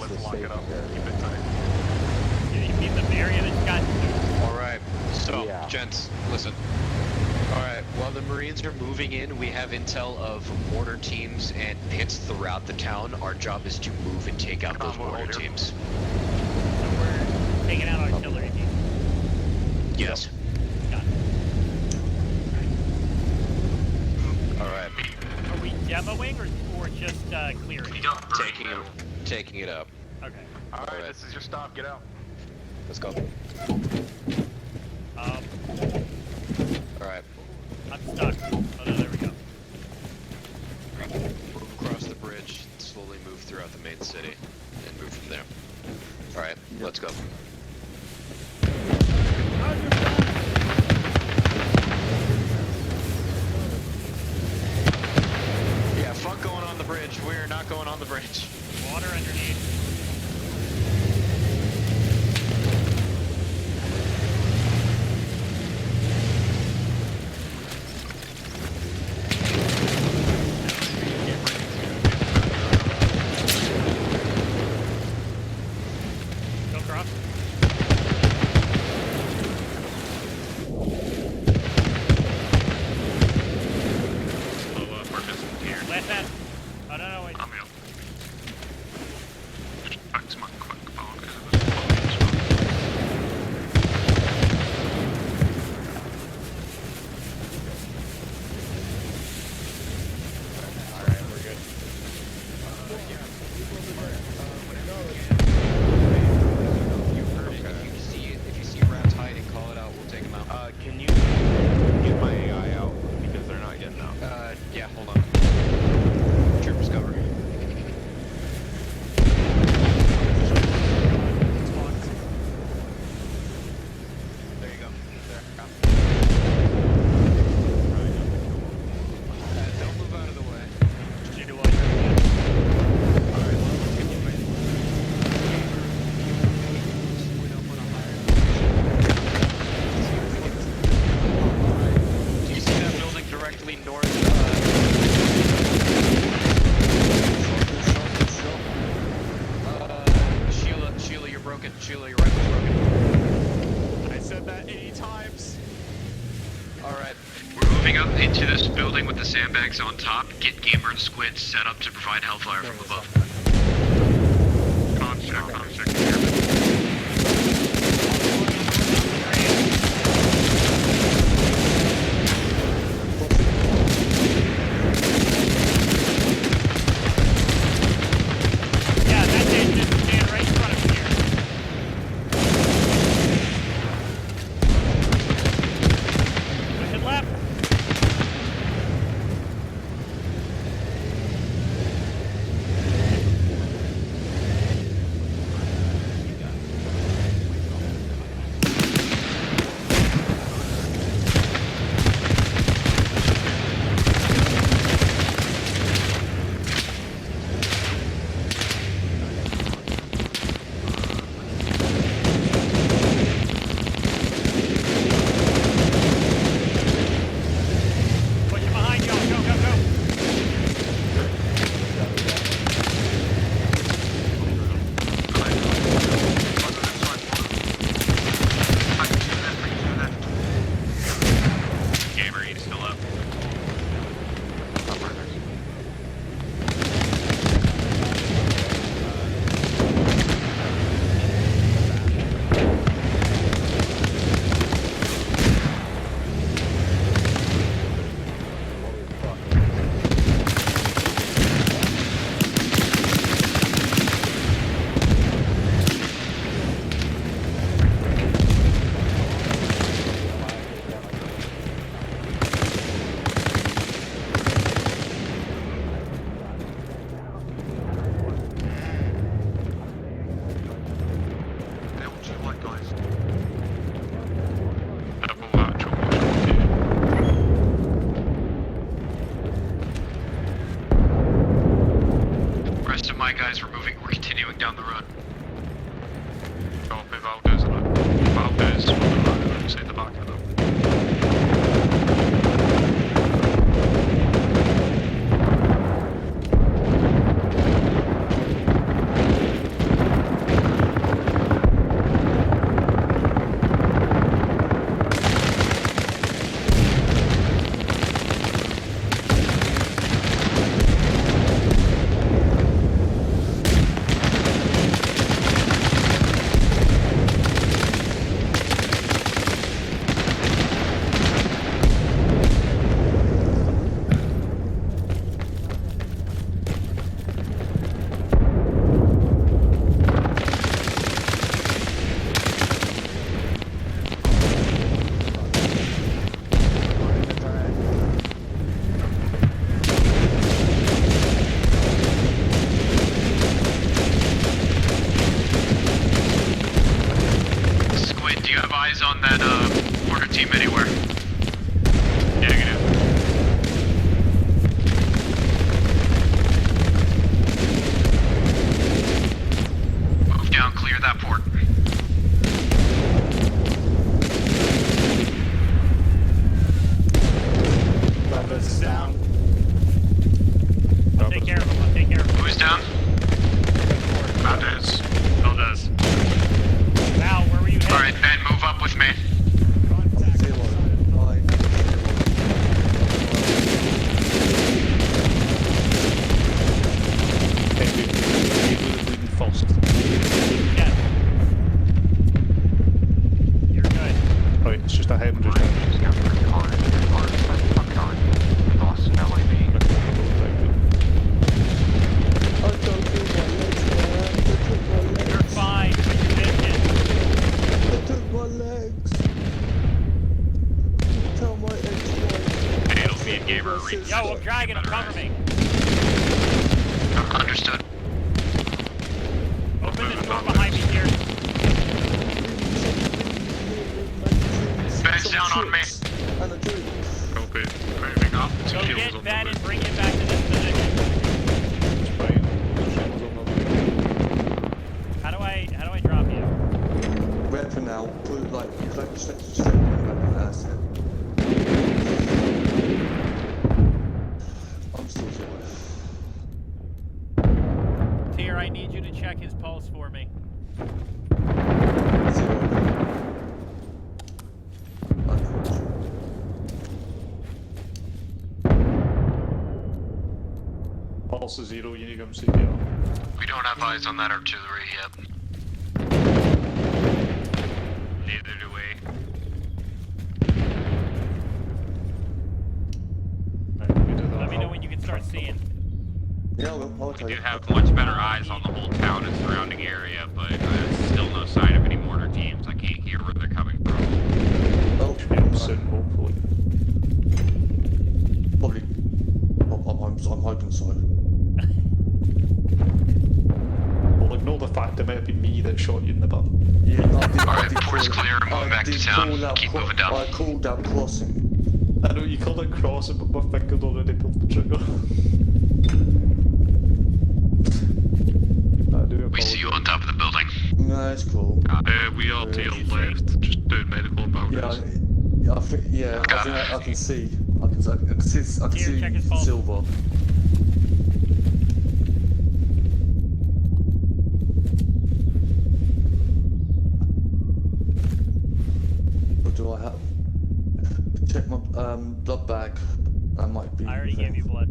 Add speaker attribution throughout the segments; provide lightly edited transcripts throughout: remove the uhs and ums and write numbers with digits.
Speaker 1: let's lock it up. Keep it tight.
Speaker 2: Yeah, you mean the area that's got nukes?
Speaker 3: Alright, so, gents, listen. Alright, while the Marines are moving in, we have intel of mortar teams and pits throughout the town. Our job is to move and take out those mortar teams.
Speaker 2: So we're taking out artillery teams.
Speaker 3: Yes.
Speaker 2: Got it.
Speaker 3: Alright.
Speaker 2: Are we demoing or just clearing?
Speaker 3: Taking it up.
Speaker 2: Okay.
Speaker 1: Alright, this is your stop. Get out.
Speaker 3: Let's go. Alright.
Speaker 2: I'm stuck. Oh no, there we go.
Speaker 3: Move across the bridge, slowly move throughout the main city, and move from there. Alright, let's go. Yeah, fuck going on the bridge. We're not going on the bridge.
Speaker 2: Water underneath. Go across. Last man. Oh no, wait.
Speaker 1: I'm out. Just back to my quick bog.
Speaker 4: Alright, we're good.
Speaker 3: If you see rats hiding, call it out. We'll take them out.
Speaker 4: Can you get my AI out? Because they're not getting out.
Speaker 3: Yeah, hold on. Troopers cover. There you go. There. Don't move out of the way.
Speaker 2: Just you do all your
Speaker 3: Alright, let's get you ready. We don't want to hire. Do you see that building directly north? Sheila, you're broken. Sheila, your rifle's broken.
Speaker 4: I said that 80 times.
Speaker 3: Alright.
Speaker 5: We're moving up into this building with the sandbags on top. Get Gamer and Squid set up to provide hellfire from above.
Speaker 1: Contact.
Speaker 2: Yeah, that dude just stand right in front of me here. Push it left. Push it behind y'all. Go, go, go.
Speaker 5: Gamer, you still up? Rest of my guys we're moving. We're continuing down the road.
Speaker 1: Copy, Valdez. Valdez, say the back of them.
Speaker 2: careful.
Speaker 5: Who's down?
Speaker 1: Valdez.
Speaker 5: Valdez.
Speaker 2: Val, where were you headed?
Speaker 5: Alright, Ben, move up with me.
Speaker 1: First.
Speaker 2: Yeah. You're good.
Speaker 1: Right, it's just ahead and just
Speaker 2: You're fine. Put your vision.
Speaker 5: Hey, it'll be a gamer reach.
Speaker 2: Yo, I'm dragging him. Cover me.
Speaker 5: Understood.
Speaker 2: Open this door behind me here.
Speaker 5: Ben's down on me.
Speaker 1: Okay, moving up to
Speaker 2: Go
Speaker 1: kills
Speaker 2: get
Speaker 1: on
Speaker 2: Ben
Speaker 1: the
Speaker 2: and bring him back to this position. How do I drop you?
Speaker 6: Weapon out, put it like, you like straight weapon, that's it. I'm still zero.
Speaker 2: Tier, I need you to check his pulse for me.
Speaker 6: Zero. Unfortunately.
Speaker 1: Pulse is 0, you need to come CPR.
Speaker 5: We don't have eyes on that artillery yet. Neither do we.
Speaker 2: Let me know when you can start seeing.
Speaker 6: Yeah, I'll tell
Speaker 7: We
Speaker 6: you.
Speaker 7: do have much better eyes on the whole town and surrounding area, but there's still no sign of any mortar teams. I can't hear where they're coming from.
Speaker 6: Oh,
Speaker 1: Soon, hopefully.
Speaker 6: probably. I'm hoping so.
Speaker 1: Well, ignore the fact it might have been me that shot you in the butt.
Speaker 6: Yeah,
Speaker 5: Alright, port's clear, moving back to town. Keep moving down.
Speaker 6: I called that crossing.
Speaker 1: I know you called it crossing, but my finger'd already pulled the trigger. I do
Speaker 5: We see you on top of the building.
Speaker 6: No, it's cool.
Speaker 1: We are to your left, just doing medical about
Speaker 6: Yeah,
Speaker 1: this.
Speaker 6: I think I can see. I can
Speaker 2: Here, check his
Speaker 6: see
Speaker 2: pulse.
Speaker 6: silver. What do I have? Check my blood bag. That might be.
Speaker 2: I already gave you blood.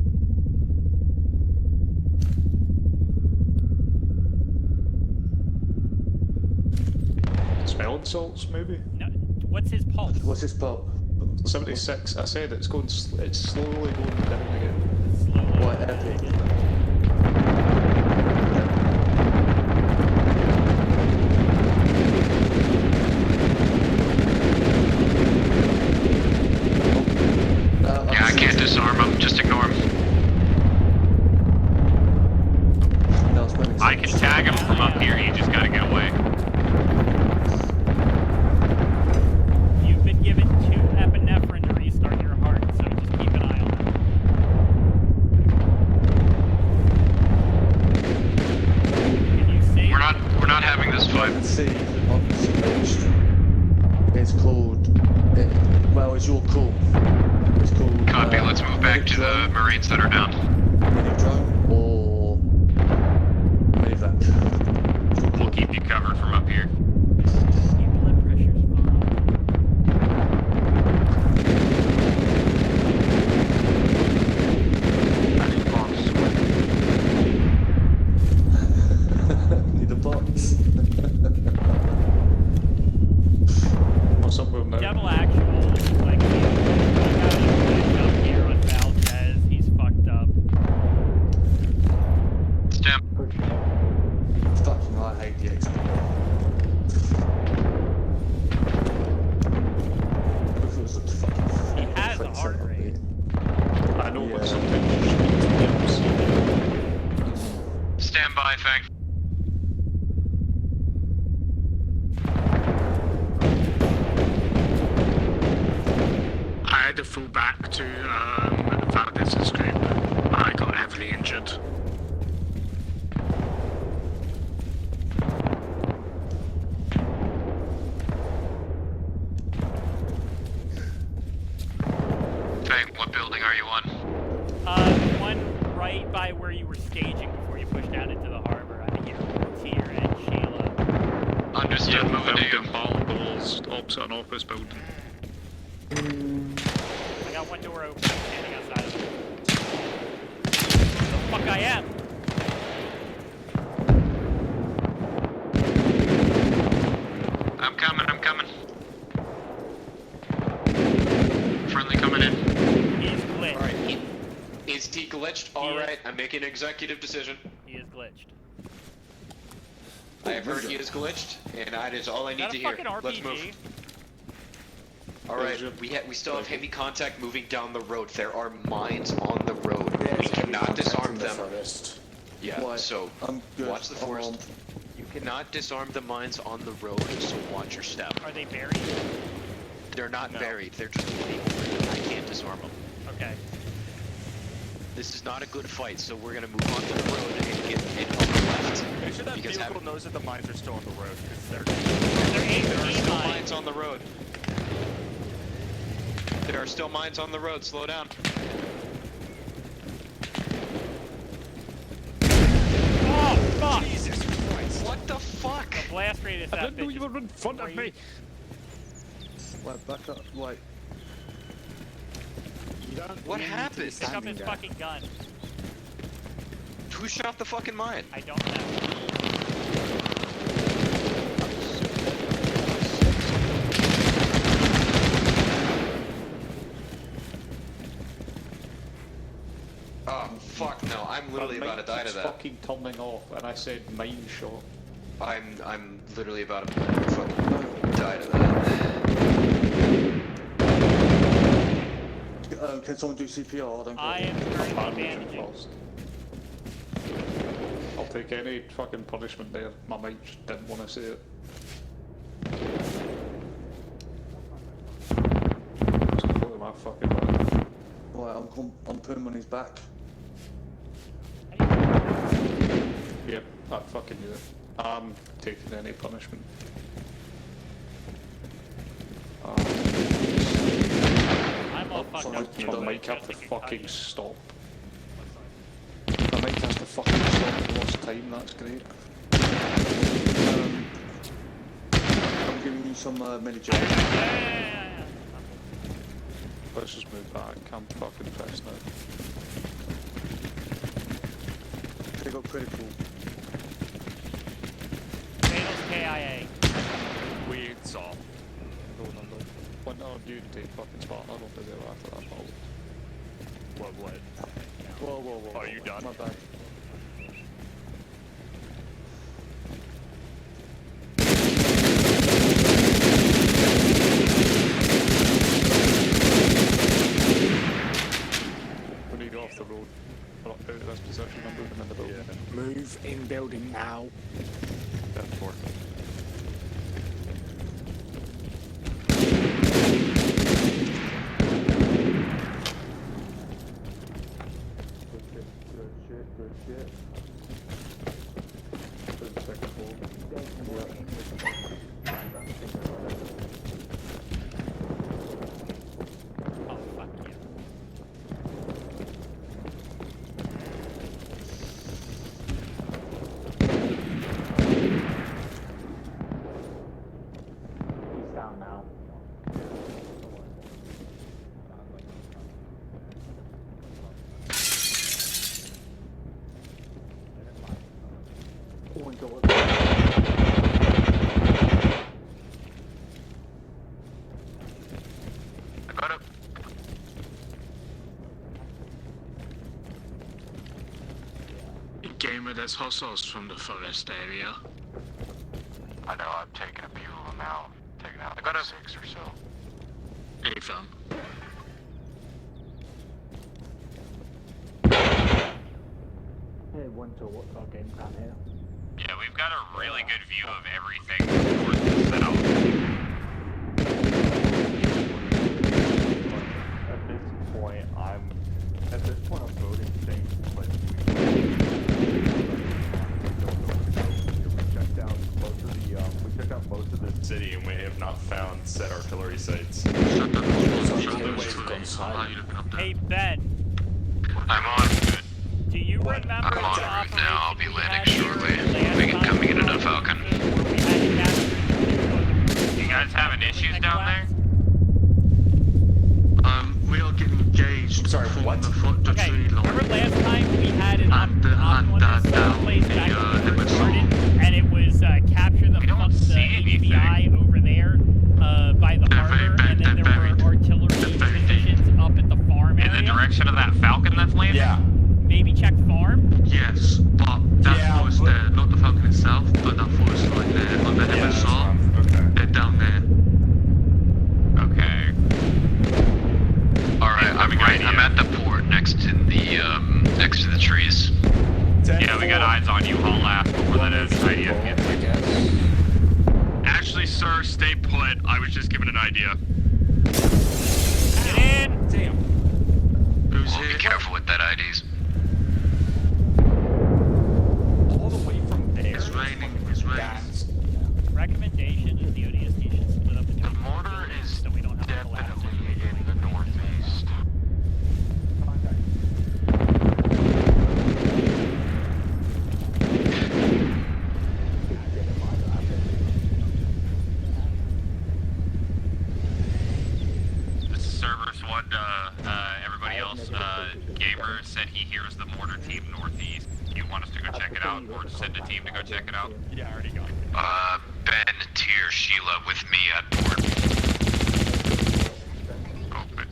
Speaker 1: Smelling salts, maybe?
Speaker 2: No, what's his pulse?
Speaker 6: What's this pulp?
Speaker 1: 76. I said it's going. It's slowly going down again.
Speaker 2: Slowly.
Speaker 6: What epic?
Speaker 5: Yeah, I can't disarm him. Just ignore him.
Speaker 7: I can tag him from up here, you just gotta get away.
Speaker 2: You've been given 2 epinephrine to restart your heart, so just keep an eye on that. Can you see?
Speaker 5: We're not having this
Speaker 6: I
Speaker 5: fight.
Speaker 6: can see on the skirmish. It's called. It's your call. It's called.
Speaker 5: Copy, let's move back to the Marines that are down.
Speaker 6: Mini drone or medevac.
Speaker 7: We'll keep you covered from up here.
Speaker 2: Your blood pressure's fine.
Speaker 6: Need a box.
Speaker 1: What's up with him now?
Speaker 2: Devil actual, like, we got a glitch up here on Valdez. He's fucked up.
Speaker 5: Stand.
Speaker 6: Fucking, I hate the XP. If it was a fucking.
Speaker 2: He has a
Speaker 6: fake
Speaker 2: heart
Speaker 6: setup,
Speaker 2: rate.
Speaker 1: I know, but
Speaker 6: Yeah.
Speaker 1: sometimes you just need to be able to see.
Speaker 5: Stand by, Fang.
Speaker 1: I had to fall back to Valdez's group. I got heavily injured.
Speaker 5: Fang, what building are you on?
Speaker 2: One right by where you were staging before you push down into the harbor. I hear Tier and Sheila.
Speaker 5: Understood,
Speaker 1: Yeah,
Speaker 5: moving to you.
Speaker 1: building bottom doors opposite an office building.
Speaker 2: I got one door open. I'm standing outside of it. Where the fuck I am?
Speaker 5: I'm coming, I'm coming. Friendly coming in.
Speaker 2: He is glitched.
Speaker 3: Alright, is he glitched?
Speaker 2: He
Speaker 3: Alright,
Speaker 2: is.
Speaker 3: I'm making an executive decision.
Speaker 2: He is glitched.
Speaker 3: I have heard he is glitched, and that is all I
Speaker 2: Is
Speaker 3: need
Speaker 2: that
Speaker 3: to
Speaker 2: a
Speaker 3: hear.
Speaker 2: fucking
Speaker 3: Let's
Speaker 2: RPG?
Speaker 3: move. Alright, we still have heavy contact moving down the road. There are mines on the road. We cannot disarm them. Yeah,
Speaker 6: Right,
Speaker 3: so
Speaker 6: I'm good.
Speaker 3: watch the forest. You cannot disarm the mines on the road, so watch your step.
Speaker 2: Are they buried?
Speaker 3: They're not buried, they're just waiting. I can't disarm them.
Speaker 2: Okay.
Speaker 3: This is not a good fight, so we're gonna move on to the road and get in on the left.
Speaker 4: Make sure that
Speaker 3: Because
Speaker 4: vehicle
Speaker 3: having-
Speaker 4: knows that the mines are still on the road, because they're...
Speaker 2: They're
Speaker 3: There are still
Speaker 2: mines.
Speaker 3: mines on the road. There are still mines on the road, slow down.
Speaker 2: Oh, fuck!
Speaker 4: Jesus Christ!
Speaker 3: What the fuck?
Speaker 2: The blast radius
Speaker 1: I
Speaker 2: that
Speaker 1: didn't know
Speaker 2: bitch
Speaker 1: you were in front of me.
Speaker 6: Right, back up. Right.
Speaker 3: What happened?
Speaker 2: Pick up his fucking gun.
Speaker 3: Who shot the fucking mine?
Speaker 2: I don't know.
Speaker 3: Oh, fuck no, I'm literally about to die to that.
Speaker 1: Fucking turning off, and I said mine shot.
Speaker 3: I'm literally about to fucking die to that.
Speaker 6: Can someone do CPR? I don't
Speaker 2: I
Speaker 6: get
Speaker 2: am
Speaker 6: it.
Speaker 2: currently bandaging.
Speaker 1: First. I'll take any fucking punishment there. My mate just didn't want to say it. Just go to my fucking back.
Speaker 6: Right, I'm putting him on his back.
Speaker 1: Yep, I fucking knew it. I'm taking any punishment.
Speaker 2: I'm all fucked
Speaker 6: sorry,
Speaker 2: up too.
Speaker 1: I
Speaker 2: but
Speaker 1: might have
Speaker 2: just
Speaker 1: to
Speaker 2: a
Speaker 1: fucking
Speaker 2: concussion.
Speaker 1: stop. I might have to fucking stop for lost time, that's great.
Speaker 6: I'm giving you some mini
Speaker 2: Yeah,
Speaker 6: jab.
Speaker 2: yeah, yeah.
Speaker 1: Let's just move back, I'm fucking pissed now.
Speaker 6: They got critical.
Speaker 2: Thanos KIA.
Speaker 4: We saw.
Speaker 1: When are you take fucking Spartan? I don't deserve after that ball.
Speaker 4: What?
Speaker 1: Whoa, whoa, whoa.
Speaker 4: Are you done?
Speaker 1: My bad. We need to go off the road. We're not out of this position, I'm moving in the building.
Speaker 8: Move in building now.
Speaker 1: 10-4. Good shit. Good second floor.
Speaker 2: Oh, fuck you.
Speaker 8: He's down now. Oh my god.
Speaker 5: I got it.
Speaker 1: Gamer, there's hostiles from the forest area.
Speaker 5: I know, I've taken a few of them out. Taken out
Speaker 7: got
Speaker 5: like
Speaker 7: it.
Speaker 5: 6 or so.
Speaker 1: Ethan.
Speaker 8: Hey, what's our game plan here?
Speaker 7: Yeah, we've got a really good view of everything north and south.
Speaker 4: At this point, I'm voting things, but we checked out most of the city, and we have not found set artillery sites.
Speaker 1: Shut the
Speaker 2: Hey, Ben,
Speaker 5: I'm on. Good.
Speaker 2: do you remember
Speaker 5: I'm on. route now. I'll be landing shortly. Begin coming in a Falcon.
Speaker 7: You guys having issues down there?
Speaker 1: We are getting engaged.
Speaker 4: Sorry,
Speaker 1: from
Speaker 4: what?
Speaker 1: the
Speaker 2: Okay,
Speaker 1: tree line.
Speaker 2: remember last time we had an
Speaker 1: And
Speaker 2: place back in the garden, and it was capture the HVI over there by the harbor, and then there were artillery positions up at the farm area.
Speaker 7: In the direction of that Falcon that's landing?
Speaker 4: Yeah.
Speaker 2: Maybe check farm?
Speaker 1: Yes, but that
Speaker 4: Yeah,
Speaker 1: forest
Speaker 4: but-
Speaker 1: there, not the Falcon itself, but that forest line there on the
Speaker 4: Yeah, that's
Speaker 1: MSR.
Speaker 4: fine. Okay.
Speaker 1: They're down there.
Speaker 7: Okay.
Speaker 5: Alright, I'm at the port next to the trees.
Speaker 7: Yeah, we got eyes on you. Haul ass before that is idea.
Speaker 4: I guess.
Speaker 9: Actually, sir, stay put. I was just given an idea.
Speaker 2: Get in!
Speaker 4: Damn.
Speaker 1: Who's
Speaker 5: Well, be
Speaker 1: here?
Speaker 5: careful with that IDs.
Speaker 4: All the way from there.
Speaker 1: It's raining. It's raining.
Speaker 4: That's
Speaker 2: Recommendation is the ODST should split up into
Speaker 1: The mortar is
Speaker 2: so we don't have to collapse.
Speaker 1: definitely in the northeast.
Speaker 7: This is Cerberus 1 everybody else. Gamer said he hears the mortar team northeast. Do you want us to go check it out or send a team to go check it out?
Speaker 2: Yeah, I already got it.
Speaker 5: Ben, Tyr, Sheila with me at port.
Speaker 7: Open.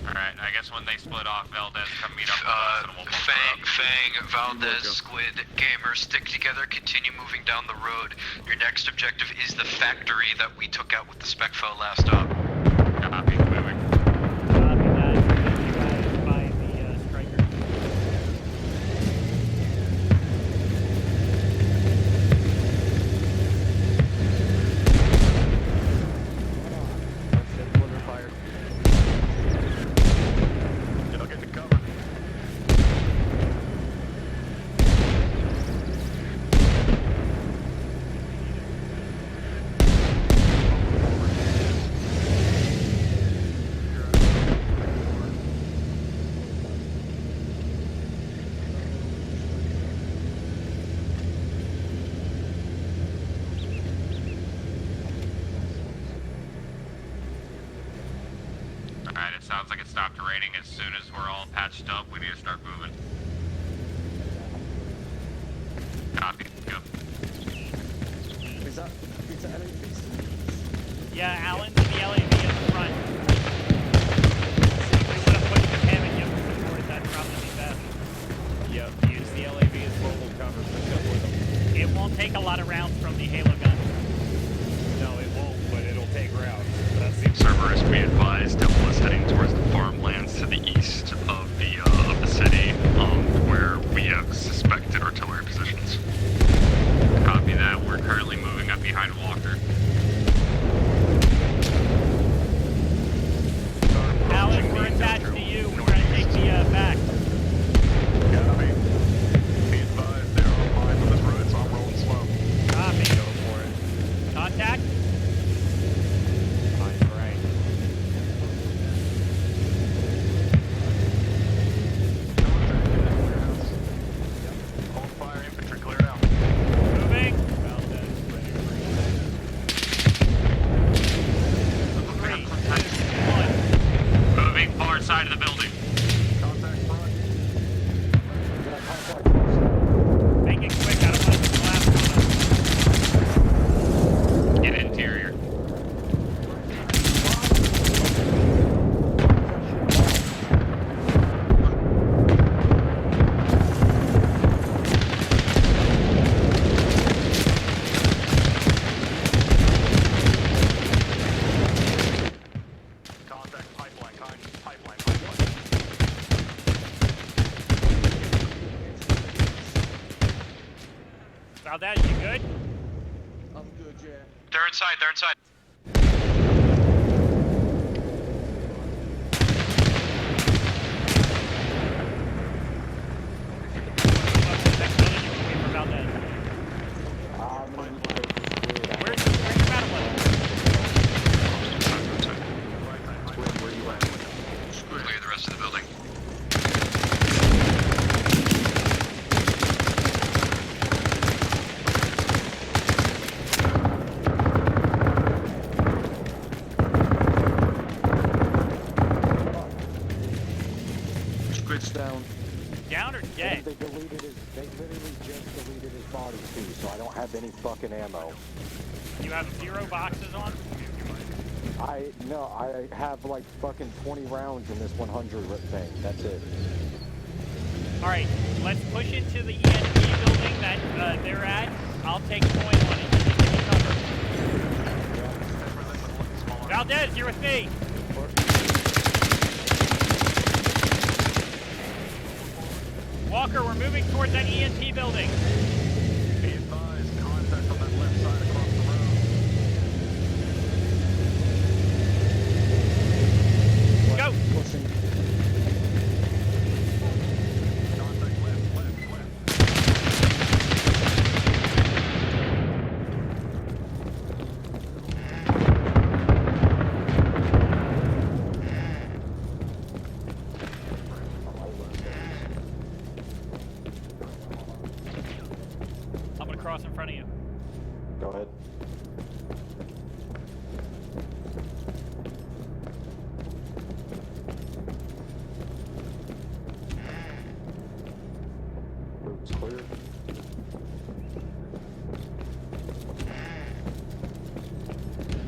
Speaker 7: Alright, I guess when they split off, Valdez come meet up with us and we'll bump her up.
Speaker 5: Fang, Valdez, Squid, Gamer, stick together, continue moving down the road. Your next objective is the factory that we took out with the spec foe last stop.
Speaker 7: Copy, moving.
Speaker 2: Copy that. You guys by the striker.
Speaker 4: It'll get to cover.
Speaker 7: Alright, it sounds like it stopped raining. As soon as we're all patched up, we need to start moving. Copy, go.
Speaker 6: Is that LAPs?
Speaker 2: Yeah, Alan's in the LAV at the front. We would have pushed him and you supported that probably best.
Speaker 4: Yep, use the LAV as mobile cover. Push up with them.
Speaker 2: It won't take a lot of rounds from the Halo gun.
Speaker 4: No, it won't, but it'll take rounds. That seems
Speaker 9: Cerberus, we advised Devil is heading towards the farmlands to the east of the city, where we have suspected artillery positions.
Speaker 7: Copy that. We're currently moving up behind Walker.
Speaker 2: Alan, we're attached to you. We're going to take the back.
Speaker 4: Copy. Be advised, they're on line on this road, so I'm rolling slow.
Speaker 2: Copy.
Speaker 4: Go for it.
Speaker 2: Contact.
Speaker 4: Fine, right. Hold fire, infantry cleared out.
Speaker 2: Moving. Three, two, one.
Speaker 7: Moving far side of the building.
Speaker 4: Contact front.
Speaker 2: Make it quick. I don't want to collapse on us.
Speaker 7: Get interior.
Speaker 4: Contact pipeline, pipeline.
Speaker 2: Valdez, you good?
Speaker 6: I'm good, yeah.
Speaker 5: They're inside, they're inside.
Speaker 2: Next building, you can wait for Valdez. Where's your battle level?
Speaker 5: Clear the rest rest of the building.
Speaker 6: Squid's down.
Speaker 2: Down or dead?
Speaker 10: They deleted his. They literally just deleted his body too, so I don't have any fucking ammo.
Speaker 2: You have 0 boxes on?
Speaker 10: No, I have like fucking 20 rounds in this 100 thing. That's it.
Speaker 2: Alright, let's push into the ENT building that they're at. I'll take point on it. Give me cover. Valdez, you're with me. Walker, we're moving towards that ENT building.
Speaker 4: Be advised, contact on that left side across the road.
Speaker 2: Go!
Speaker 6: Pushing.
Speaker 4: Contact left.
Speaker 2: I'm gonna cross in front of you.
Speaker 10: Go ahead. Route's clear.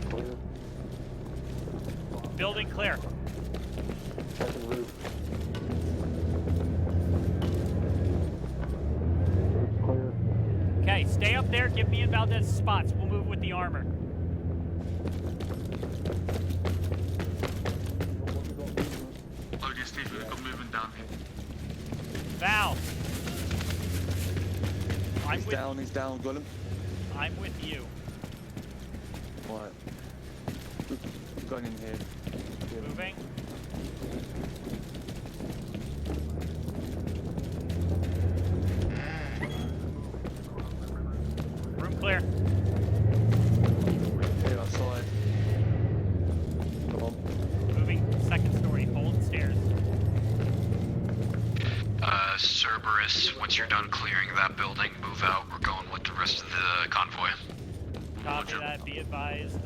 Speaker 10: Clear.
Speaker 2: Building clear.
Speaker 10: Checking route. Route's clear.
Speaker 2: Okay, stay up there. Give me and Valdez spots. We'll move with the armor.
Speaker 1: Okay, Steve, we've got movement down here.
Speaker 2: Val.
Speaker 6: He's down, got him.
Speaker 2: I'm with you.
Speaker 6: Right. We've got him in here.
Speaker 2: Moving. Room clear.
Speaker 6: Here outside. Come on.
Speaker 2: Moving. Second story. Hold stairs.
Speaker 5: Cerberus, once you're done clearing that building, move out. We're going with the rest of the convoy.
Speaker 2: Copy that. Be advised.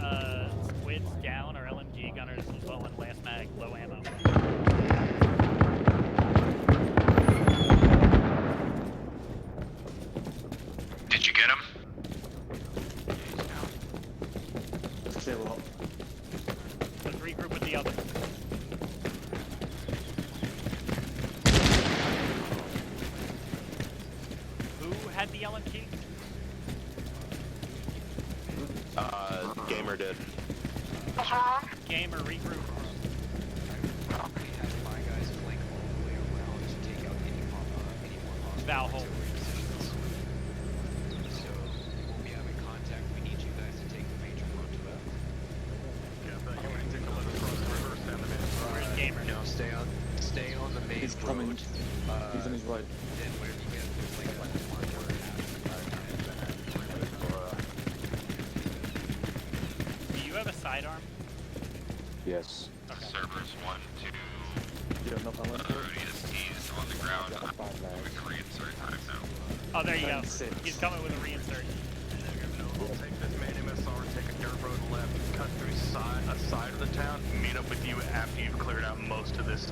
Speaker 2: Squid's down. Our LMG gunners low on last mag. Low ammo.
Speaker 5: Did you get him?
Speaker 6: Clear a lot.
Speaker 2: Let's regroup with the others. Who had the LMG?
Speaker 3: Gamer did.
Speaker 2: Gamer, regroup. Val, hold.
Speaker 3: So we'll be having contact. We need you guys to take the major road to that.
Speaker 4: Yeah, I thought you might take a look across the river, stand the man.
Speaker 2: Where's Gamer?
Speaker 3: No, stay on the main
Speaker 6: He's
Speaker 3: road.
Speaker 6: coming. He's on his right.
Speaker 3: Then whenever you get to like a marker,
Speaker 2: Do you have a sidearm?
Speaker 10: Yes.
Speaker 7: Cerberus 1, 2,
Speaker 6: Yeah, not that one.
Speaker 7: ODSTs on the ground.
Speaker 10: Got 5
Speaker 7: We
Speaker 10: mags.
Speaker 7: can reinsert time now.
Speaker 2: Oh, there you go.
Speaker 6: 96.
Speaker 2: He's coming with a reinsert.
Speaker 4: We'll take this main MSR, take a dirt road left, cut through a side of the town, meet up with you after you've cleared out most of this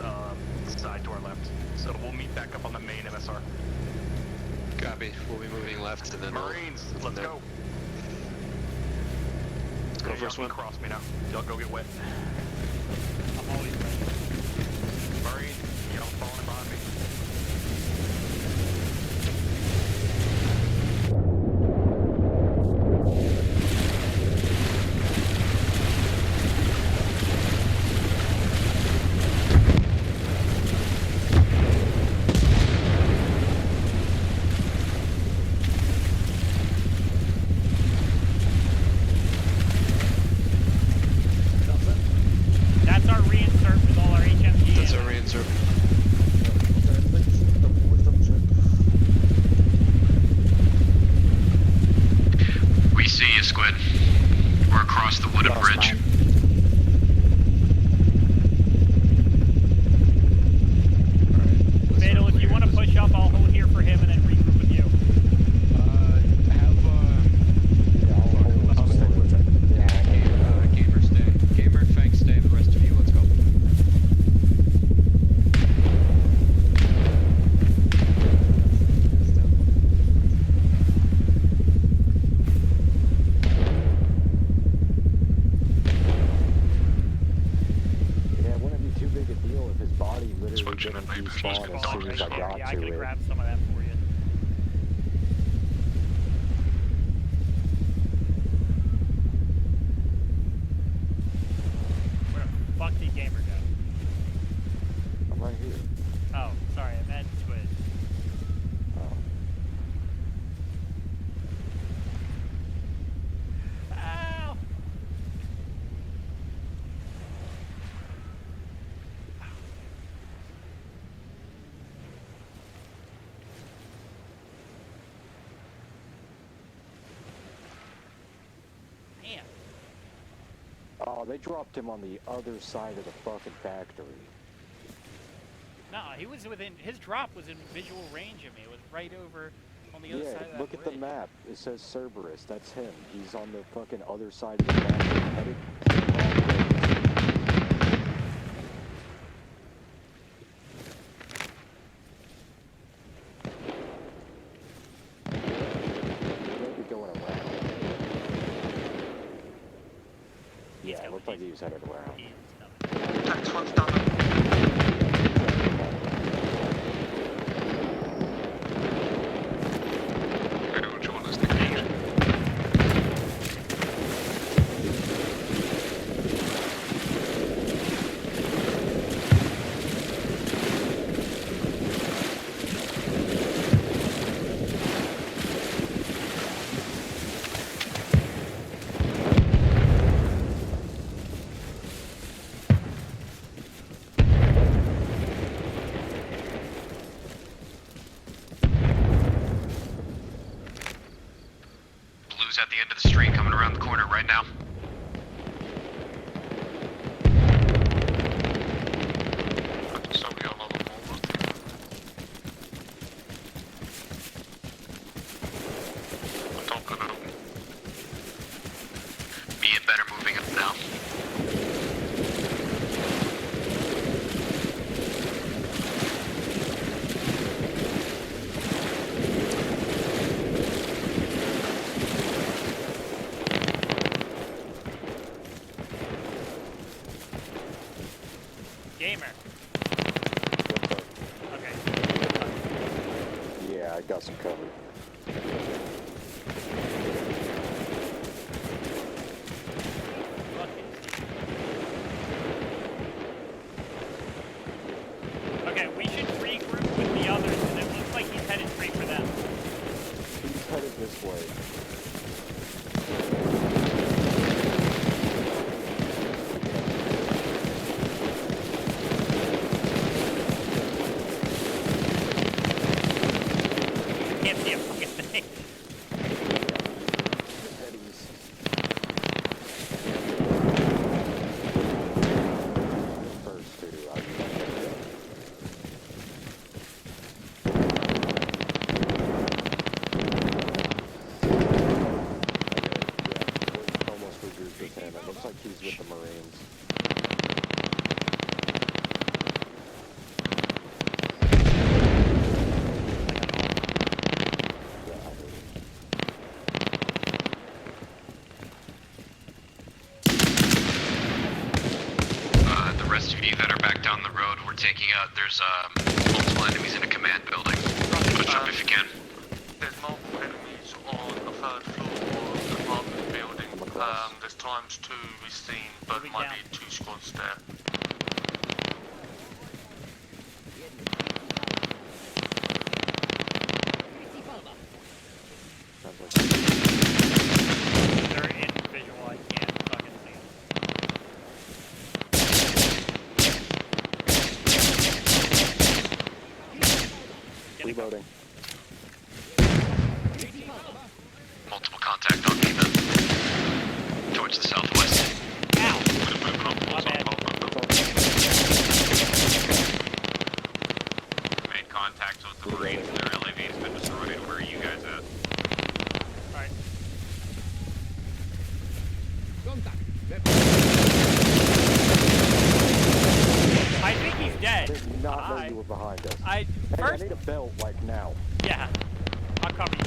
Speaker 4: side to our left. So we'll meet back up on the main MSR.
Speaker 3: copy. We'll be moving left and then
Speaker 4: Marines, let's go.
Speaker 3: Let's go first one.
Speaker 4: Cross me now. Y'all go get wet.
Speaker 2: I'm always ready.
Speaker 4: Marine, y'all falling behind me.
Speaker 2: That's our reinsert with all our
Speaker 10: body literally didn't despawn as soon as I got
Speaker 2: Yeah, I
Speaker 10: to
Speaker 2: could
Speaker 10: it.
Speaker 2: grab some of that for you. Where the fuck did Gamer go?
Speaker 10: I'm right here.
Speaker 2: Oh, sorry, I meant Squid.
Speaker 10: Oh.
Speaker 2: Ow! Damn.
Speaker 10: Oh, they dropped him on the other side of the fucking factory.
Speaker 2: No, he was within, his drop was in visual range of me. It was right over on the other side of
Speaker 10: Yeah,
Speaker 2: that
Speaker 10: look at the
Speaker 2: bridge.
Speaker 10: map. It says Cerberus. That's him. He's on the fucking other side of the factory. Headed the wrong way. He might be going around. Yeah, it looked like he was headed around.
Speaker 2: He's coming.
Speaker 1: Next one's done.
Speaker 9: Okay, which one is the cage?
Speaker 5: Blue's at the end of the street, coming around the corner right now.
Speaker 9: Somebody on level 4. I'm talking about.
Speaker 5: Being better moving up now.
Speaker 2: Gamer. Okay.
Speaker 10: Yeah, I got some cover.
Speaker 2: Okay, we should regroup with the others because it looks like he's headed straight for them.
Speaker 10: He's headed this way.
Speaker 2: Can't see a fucking thing.
Speaker 10: Head east. First two, almost regrouped with him. It looks like he's with the Marines. Yeah, I heard it.
Speaker 5: The rest of you that are back down the road, we're taking out, there's multiple enemies in a command building. Push up if you can.
Speaker 1: There's multiple enemies on the third floor of the apartment building. There's times 2 we've seen, but
Speaker 2: Moving
Speaker 1: might
Speaker 2: down.
Speaker 1: be 2 squads there.
Speaker 10: Sounds like
Speaker 2: They're in visual, I can't fucking see them.
Speaker 10: reloading.
Speaker 5: Multiple contact on me then. Towards the southwest.
Speaker 2: Ow! My bad.
Speaker 7: Made contact with the Marines. Their LAV's been destroyed. Where are you guys at?
Speaker 2: Alright. I think he's
Speaker 10: I
Speaker 2: dead.
Speaker 10: did not know
Speaker 2: Bye.
Speaker 10: you were behind us.
Speaker 2: I
Speaker 10: Hey, I
Speaker 2: first,
Speaker 10: need a belt, like, now.
Speaker 2: yeah, I'll cover you.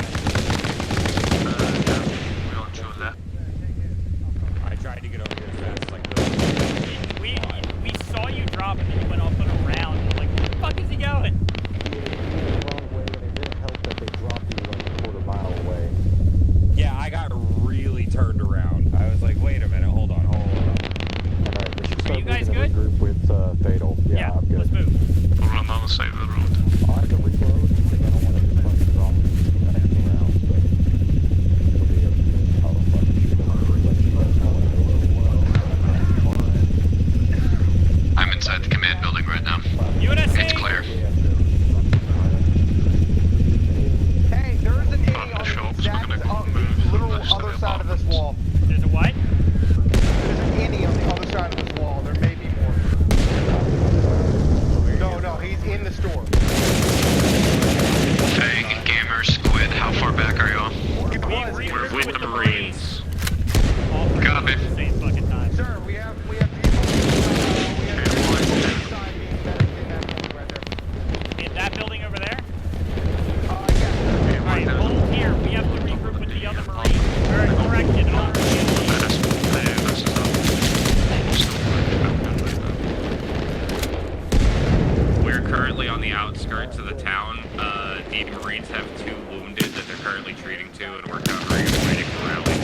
Speaker 1: We're on to your left.
Speaker 11: I tried to get over here as fast as I could.
Speaker 2: We saw you drop and then you went off and around
Speaker 4: this door.
Speaker 5: Hey, Gamer, Squid, how far back are y'all?
Speaker 7: We're with the Marines.
Speaker 5: Copy.
Speaker 2: Same fucking time.
Speaker 4: Sir, we have people. We have people inside being medicated in that building right there.
Speaker 2: In that building over there?
Speaker 4: Yeah.
Speaker 2: Alright, hold here. We have to regroup with the other Marines. Or, correction, all Marines.
Speaker 7: We're currently on the outskirts of the town. The Marines have 2 wounded that they're currently treating to, and we're covering and waiting for rally.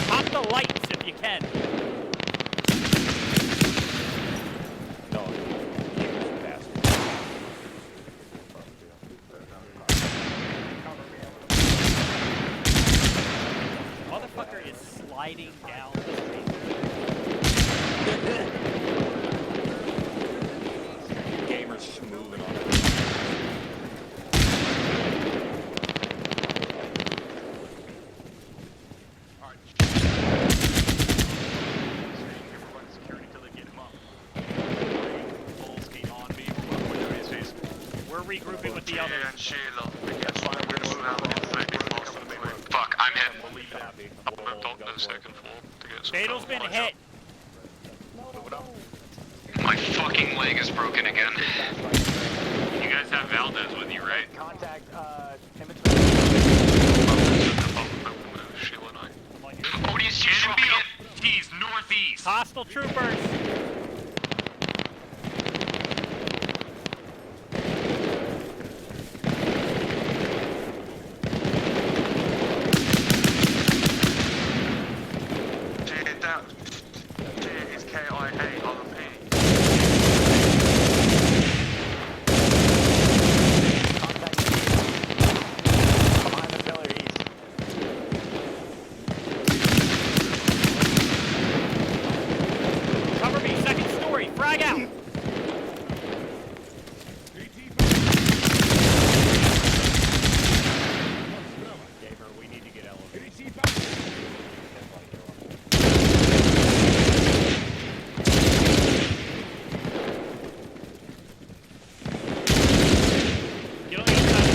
Speaker 2: Pop the lights if you can.
Speaker 10: No, Gamer's a bastard.
Speaker 2: Motherfucker is sliding down the street.
Speaker 10: Gamer's moving on it.
Speaker 2: We're regrouping with the others.
Speaker 1: And Sheila. That's fine. We're gonna move out.
Speaker 5: Fuck, I'm hit.
Speaker 1: I moved up to the second floor to get some.
Speaker 2: Fatal's been hit.
Speaker 5: My fucking leg is broken again.
Speaker 7: You guys have Valdez with you, right?
Speaker 8: Contact,
Speaker 1: Sheila and I.
Speaker 5: ODST should be in.
Speaker 7: He's northeast.
Speaker 2: Hostile troopers.
Speaker 1: Is KIA, RP.
Speaker 8: behind the pillar east.
Speaker 2: Cover me, second story, frag out.
Speaker 10: Gamer, we need to get elevated.
Speaker 2: Get on the inside.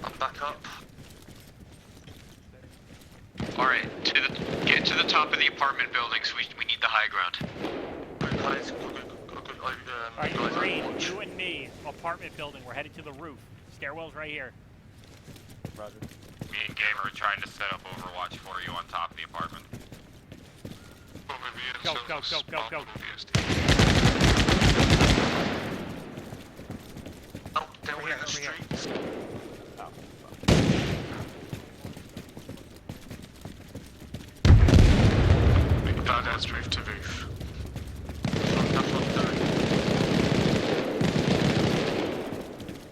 Speaker 1: I'm back up.
Speaker 5: Alright, get to the top of the apartment buildings. We need the high ground.
Speaker 1: Good guys.
Speaker 2: Alright, Marine, you and me, apartment building. We're headed to the roof. Stairwell's right here.
Speaker 10: Roger.
Speaker 7: Me and Gamer are trying to set up Overwatch for you on top of the apartment.
Speaker 2: Go, go, go, go, go.
Speaker 1: Oh, down here in the streets. Bad ass move to roof. That's what I'm doing.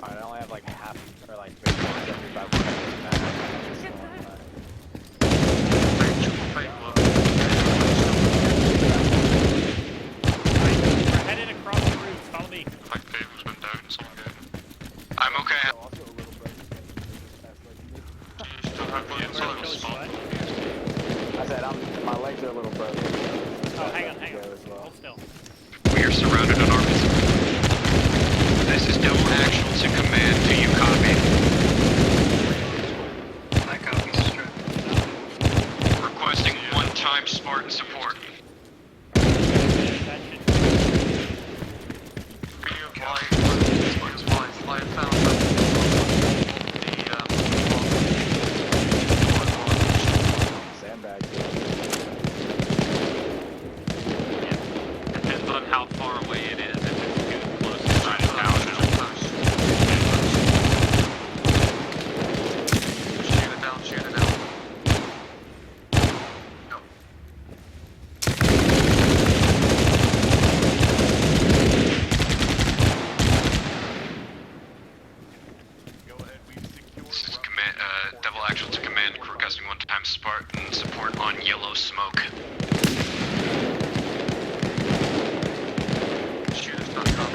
Speaker 8: Alright, I only have like half, or like 75%.
Speaker 2: We're headed across the roof. Follow me.
Speaker 1: My vehicle's been down, so I'm good.
Speaker 5: I'm okay.
Speaker 1: Do you still have one inside of spot?
Speaker 8: I said, my legs are a little broken.
Speaker 2: Oh, hang on.
Speaker 8: Go as well.
Speaker 2: Hold still.
Speaker 5: We are surrounded on our position. This is double actual to command. Do you copy? I copy, sir. Requesting one-time Spartan support.
Speaker 2: That should...
Speaker 1: Be advised, I found
Speaker 8: Sandbags.
Speaker 7: Depends on how far away it is. If it's too close to side of town, it'll
Speaker 1: shoot it down.
Speaker 5: This is double actual to command. Requesting one-time Spartan support on yellow smoke.
Speaker 1: Shoot us back up.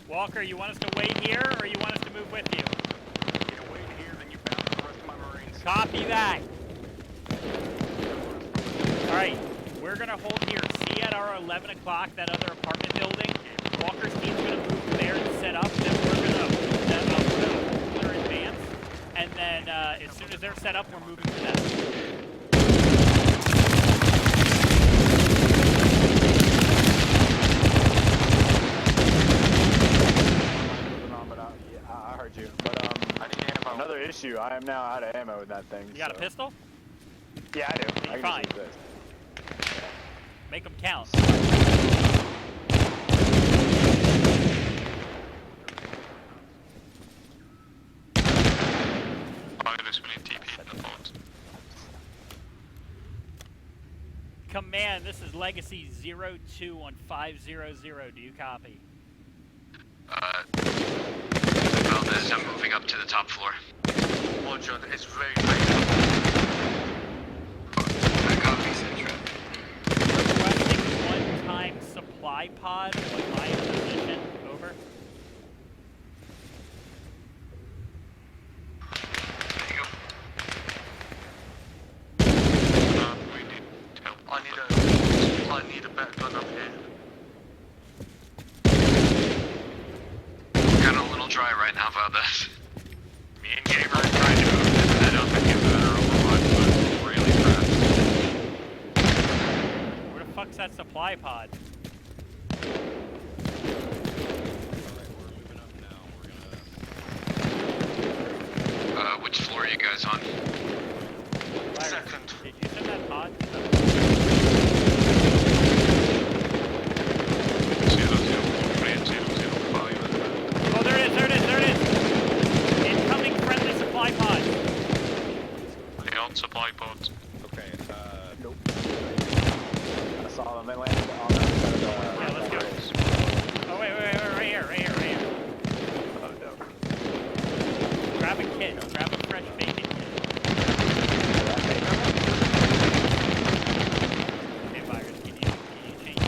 Speaker 2: Walker, you want us to wait here, or you want us to move with you?
Speaker 4: Yeah, wait here, then you bounce the rest of my Marines.
Speaker 2: Copy that. Alright, we're gonna hold here. See at our 11 o'clock, that other apartment building. Walker's team's gonna move there and set up, then we're gonna hold their advance. And then, as soon as they're set up, we're moving to them.
Speaker 10: I heard you, but
Speaker 4: I need ammo.
Speaker 10: another issue. I am now out of ammo with that thing.
Speaker 2: You got a pistol?
Speaker 10: Yeah, I do. I can
Speaker 2: Fine.
Speaker 10: just use this.
Speaker 2: Make them count.
Speaker 7: This we need TP in the phones.
Speaker 2: Command, this is Legacy 02 on 500. Do you copy?
Speaker 5: Found this. I'm moving up to the top floor.
Speaker 1: Roger, it's very
Speaker 5: I copy, Centra.
Speaker 2: Requesting one-time supply pod on my position. Over.
Speaker 5: There you go.
Speaker 1: we need help. I need a better gun up here.
Speaker 5: Kind of a little dry right now about this.
Speaker 7: Me and Gamer are trying to move that up and get better overwatch, but really fast.
Speaker 2: Where the fuck's that supply pod?
Speaker 5: Which floor are you guys on?
Speaker 1: Second.
Speaker 2: Did you send that pod? Oh, there it is, there it is, there it is! Incoming friendly supply pod.
Speaker 7: They on supply pods.
Speaker 4: Okay,
Speaker 10: Nope. I saw them. They landed on that side of the...
Speaker 2: Yeah, let's go. Oh, wait, right here, right here, right here.
Speaker 10: Oh, no.
Speaker 2: Grab a kit, grab a fresh bacon kit. Okay, Virus, can you change it?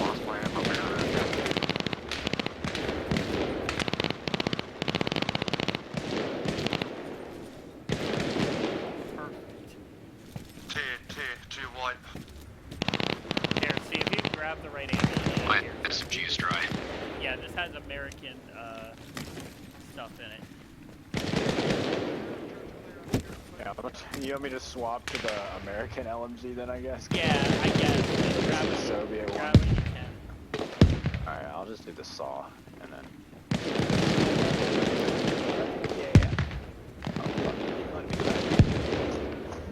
Speaker 1: Lost my ammo there. To your right.
Speaker 2: Here, see if you can grab the right ammunition
Speaker 5: My
Speaker 2: here.
Speaker 5: SMG is dry.
Speaker 2: Yeah, this has American stuff in it.
Speaker 10: Yeah, you want me to swap to the American LMG then, I guess?
Speaker 2: Yeah, I guess. Just grab
Speaker 10: The
Speaker 2: it.
Speaker 10: Soviet one.
Speaker 2: Grab what you can.
Speaker 10: Alright, I'll just do the saw, and then...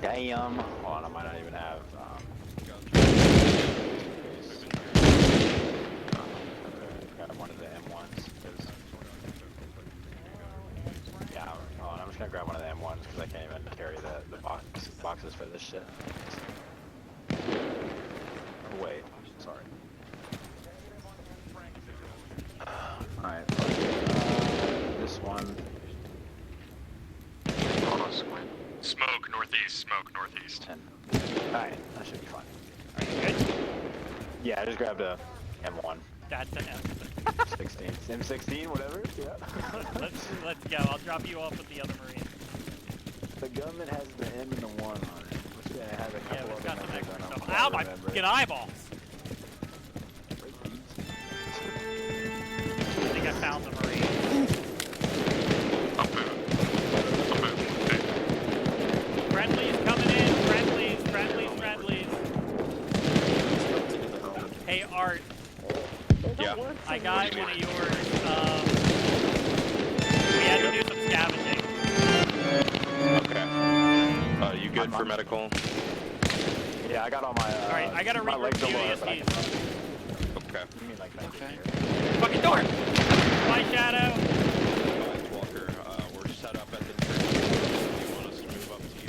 Speaker 10: Damn! Hold on, I might not even have... Got one of the M1s, because... Yeah, hold on, I'm just gonna grab one of the M1s, because I can't even carry the boxes for this shit. Wait, sorry. Alright, this one.
Speaker 9: Smoke northeast.
Speaker 10: Alright, that should be fine.
Speaker 2: Are you good?
Speaker 10: Yeah, I just grabbed a M1.
Speaker 2: That's an M.
Speaker 10: 16. M16, whatever? Yeah.
Speaker 2: Let's go. I'll drop you off with the other Marine.
Speaker 10: The gun that has the M and the 1 on it. Which has a
Speaker 2: Yeah,
Speaker 10: couple
Speaker 2: we've
Speaker 10: other
Speaker 2: got some
Speaker 10: numbers
Speaker 2: extra
Speaker 10: on
Speaker 2: stuff.
Speaker 10: them.
Speaker 2: Ow, my fucking eyeballs! I think I found the Marine.
Speaker 7: I'll move. Okay.
Speaker 2: Friendlies coming in. Friendlies. Hey, Art.
Speaker 9: Yeah.
Speaker 2: I got one of yours. We had to do some scavenging.
Speaker 9: Okay. You good for medical?
Speaker 10: Yeah, I got all my.
Speaker 2: Alright, I gotta
Speaker 10: my
Speaker 2: regroup
Speaker 10: legs
Speaker 2: the
Speaker 10: are lower, but I
Speaker 2: UASDs.
Speaker 10: can-
Speaker 9: Okay.
Speaker 10: You mean like
Speaker 5: Okay.
Speaker 2: Fucking door! My shadow!
Speaker 9: Walker, we're set up at the church. You want us to move up to you?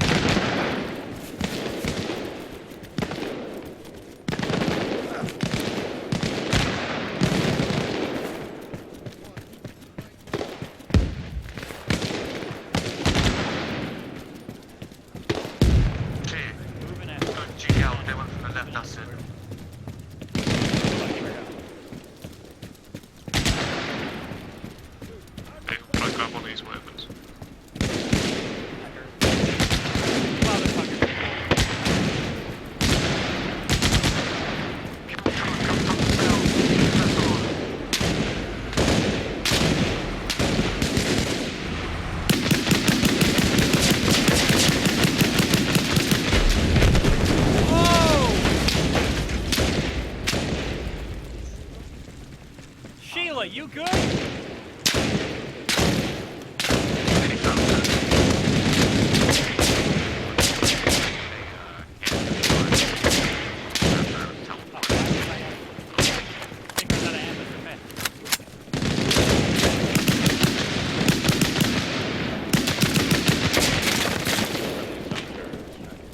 Speaker 2: Bela, you good?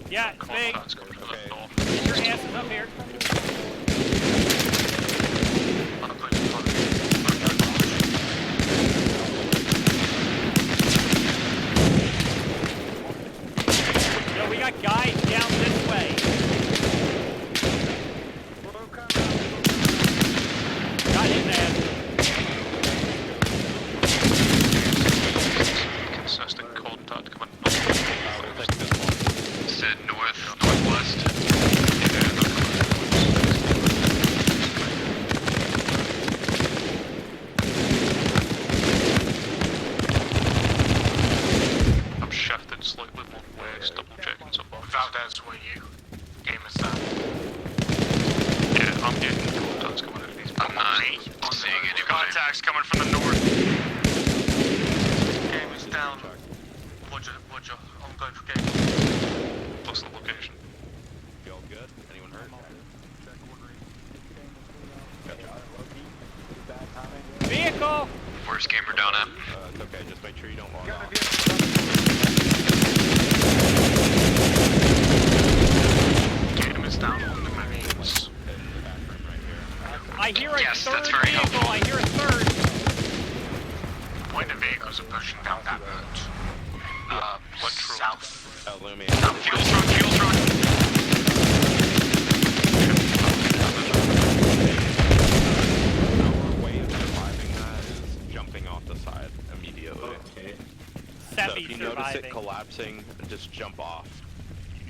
Speaker 2: Yeah, it's big. Get your asses up here. Yo, we got guys down this way. Got his ass.
Speaker 1: Consistent contact coming.
Speaker 5: Said northwest.
Speaker 1: I'm shifted slightly more west, double checking something. Valdez, where you? Game is that? Yeah, I'm getting contacts coming out of these.
Speaker 5: I'm not seeing anybody.
Speaker 7: Contacts coming from the north.
Speaker 1: Game is down. Roger. I'm going for game. What's the location?
Speaker 9: You all good? Anyone hurt?
Speaker 2: Vehicle!
Speaker 5: Where's Gamer down at?
Speaker 9: It's okay, just make sure you don't log off.
Speaker 1: Game is down on the Marines.
Speaker 2: I hear a
Speaker 5: Yes,
Speaker 2: third
Speaker 5: that's very
Speaker 2: vehicle.
Speaker 5: helpful.
Speaker 2: I hear a third.
Speaker 1: When the vehicles are pushing down that road. South.
Speaker 9: Lumi.
Speaker 5: Fuel truck.
Speaker 9: Our way of surviving that is jumping off the side immediately.
Speaker 8: Okay.
Speaker 9: So if you notice
Speaker 2: Semi-surviving.
Speaker 9: it collapsing, just jump off.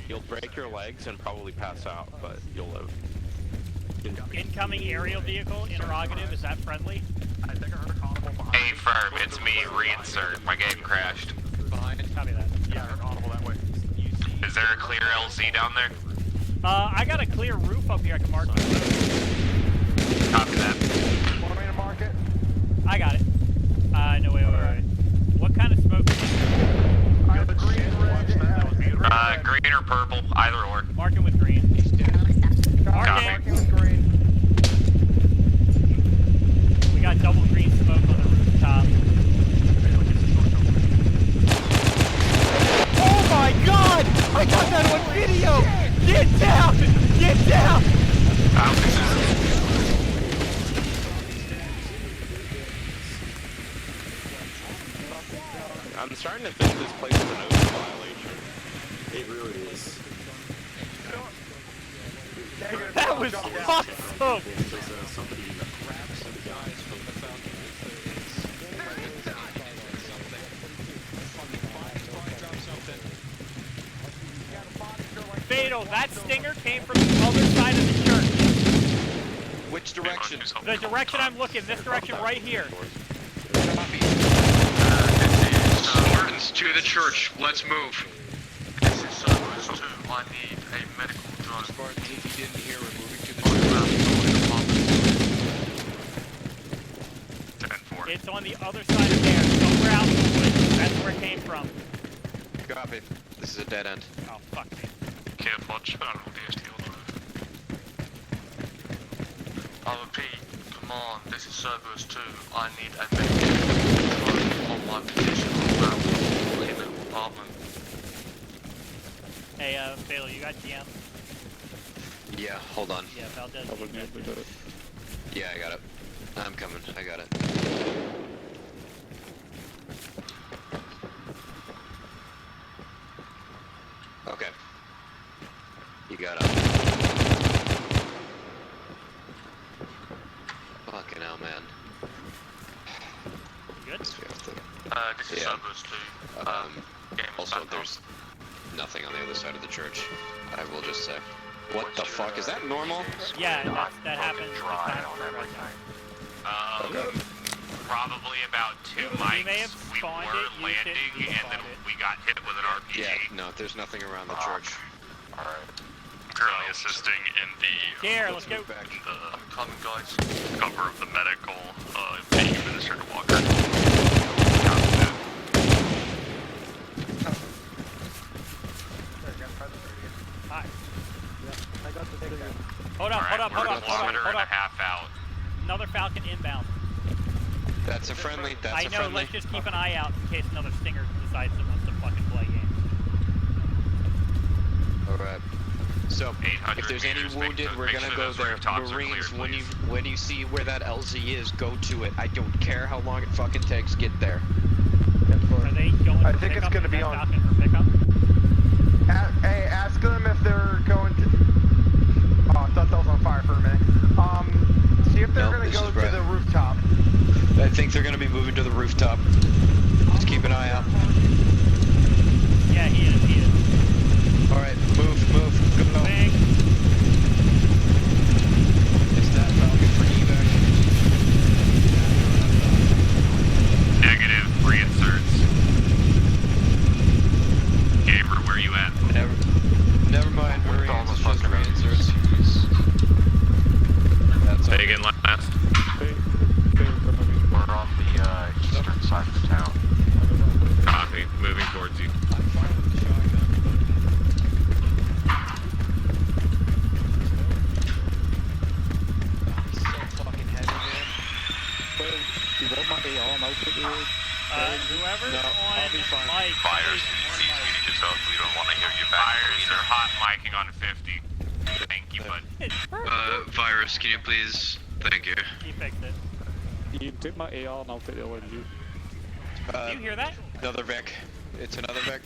Speaker 9: You'll break your legs and probably pass out, but you'll live.
Speaker 2: Incoming aerial vehicle, interrogative, is that friendly?
Speaker 4: I think I heard a audible behind
Speaker 7: Hey, firm, it's me, reinsert. My game crashed.
Speaker 3: Behind.
Speaker 2: Copy that.
Speaker 4: Yeah, I heard audible that way.
Speaker 7: Is there a clear LZ down there?
Speaker 2: I got a clear roof up here I can mark.
Speaker 7: Copy that.
Speaker 4: Want me to mark it?
Speaker 2: I got it. No, wait. What kind of smoke is it?
Speaker 4: I have green, red, that was beautiful.
Speaker 7: Green or purple, either or.
Speaker 2: Marking with green.
Speaker 4: Marking with green.
Speaker 2: We got double green smoke on the rooftop. Oh my god! I got that on video! Get down! Get down!
Speaker 9: I'm starting to think this place is an open violation.
Speaker 8: It really is.
Speaker 2: That was awesome!
Speaker 8: Somebody
Speaker 2: Fatal, that stinger came from the other side of the church.
Speaker 3: Which direction?
Speaker 2: The direction I'm looking, this direction right here.
Speaker 5: Spartans to the church. Let's move.
Speaker 1: This is Cerberus 2. I need a medical drone.
Speaker 3: Spartans, if you didn't hear, we're moving to the church.
Speaker 2: It's on the other side of there, somewhere out in the woods. That's where it came from.
Speaker 3: Copy. This is a dead end.
Speaker 2: Oh, fuck me.
Speaker 1: Can't watch. I don't know the STL drive. I repeat, command, this is Cerberus 2. I need a medical drone on my position around in the apartment.
Speaker 2: Hey, Fatal, you got GM?
Speaker 3: Yeah, hold on.
Speaker 2: Yeah, Valdez.
Speaker 3: Yeah, I got it. I'm coming. I got it. Okay. You got it. Fucking hell, man.
Speaker 2: Good?
Speaker 3: This
Speaker 1: This is
Speaker 3: Yeah.
Speaker 1: Cerberus 2. Game is
Speaker 3: Also,
Speaker 1: back
Speaker 3: there's nothing on the other side of the church. I will just say. What the fuck? Is that normal?
Speaker 2: Yeah, that happens.
Speaker 7: Probably about 2
Speaker 2: We may have
Speaker 7: mics. We
Speaker 2: spawned
Speaker 7: were
Speaker 2: it, used it,
Speaker 7: landing,
Speaker 2: you
Speaker 7: and then
Speaker 2: spawned it.
Speaker 7: we got hit with an RPG.
Speaker 3: Yeah, no, there's nothing around the church.
Speaker 9: I'm currently assisting in the
Speaker 2: Here, let's go.
Speaker 3: Back.
Speaker 7: the
Speaker 1: coming, guys.
Speaker 9: cover of the medical
Speaker 2: another Falcon inbound.
Speaker 3: That's a friendly. That's
Speaker 2: I
Speaker 3: a
Speaker 2: know.
Speaker 3: friendly.
Speaker 2: Let's just keep an eye out in case another Stinger decides it wants to fucking play games.
Speaker 3: All right. So,
Speaker 7: 800
Speaker 3: if there's any
Speaker 7: meters,
Speaker 3: wounded,
Speaker 7: make
Speaker 3: we're
Speaker 7: sure
Speaker 3: gonna go
Speaker 7: those
Speaker 3: there.
Speaker 7: rooftops are
Speaker 3: Marines,
Speaker 7: cleared,
Speaker 3: when you see where that LZ is, go to it. I don't care how long it fucking takes. Get there.
Speaker 2: Are they going
Speaker 4: I
Speaker 2: for
Speaker 4: think it's
Speaker 2: pickup?
Speaker 4: gonna
Speaker 2: Is
Speaker 4: be
Speaker 2: that
Speaker 4: on-
Speaker 2: Falcon for pickup?
Speaker 4: Hey, ask them if they're going to... Oh, I thought that was on fire for a minute. See if they're
Speaker 3: No,
Speaker 4: gonna
Speaker 3: this
Speaker 4: go
Speaker 3: is
Speaker 4: to
Speaker 3: Brett.
Speaker 4: the rooftop.
Speaker 3: I think they're gonna be moving to the rooftop. Let's keep an eye out.
Speaker 2: Yeah, he is. He is.
Speaker 3: All right, move, go.
Speaker 2: Bang.
Speaker 3: Is that Falcon for evac?
Speaker 7: Negative. Reinserts. Gamer, where you at?
Speaker 3: Never mind. Marines, it's just reinserts. That's
Speaker 7: Say
Speaker 3: okay.
Speaker 7: again last.
Speaker 4: We're on the eastern side of the town.
Speaker 7: Copy. Moving towards you.
Speaker 3: I'm fine with the shotgun, but it's so fucking heavy, man.
Speaker 8: Well, do you want my AR and I'll put the
Speaker 2: Whoever's
Speaker 3: No,
Speaker 2: on
Speaker 3: I'll be fine.
Speaker 2: mic.
Speaker 7: Fires,
Speaker 2: is on
Speaker 7: please,
Speaker 2: mic.
Speaker 7: we need to talk. We don't want to hear you back. Fires are hot micing on 50. Thank you, bud.
Speaker 2: It's perfect.
Speaker 5: Virus, can you please? Thank you.
Speaker 2: He fixed it.
Speaker 8: You can take my AR and I'll take the LMG.
Speaker 2: Do you hear that?
Speaker 3: Another Vic. It's another Vic.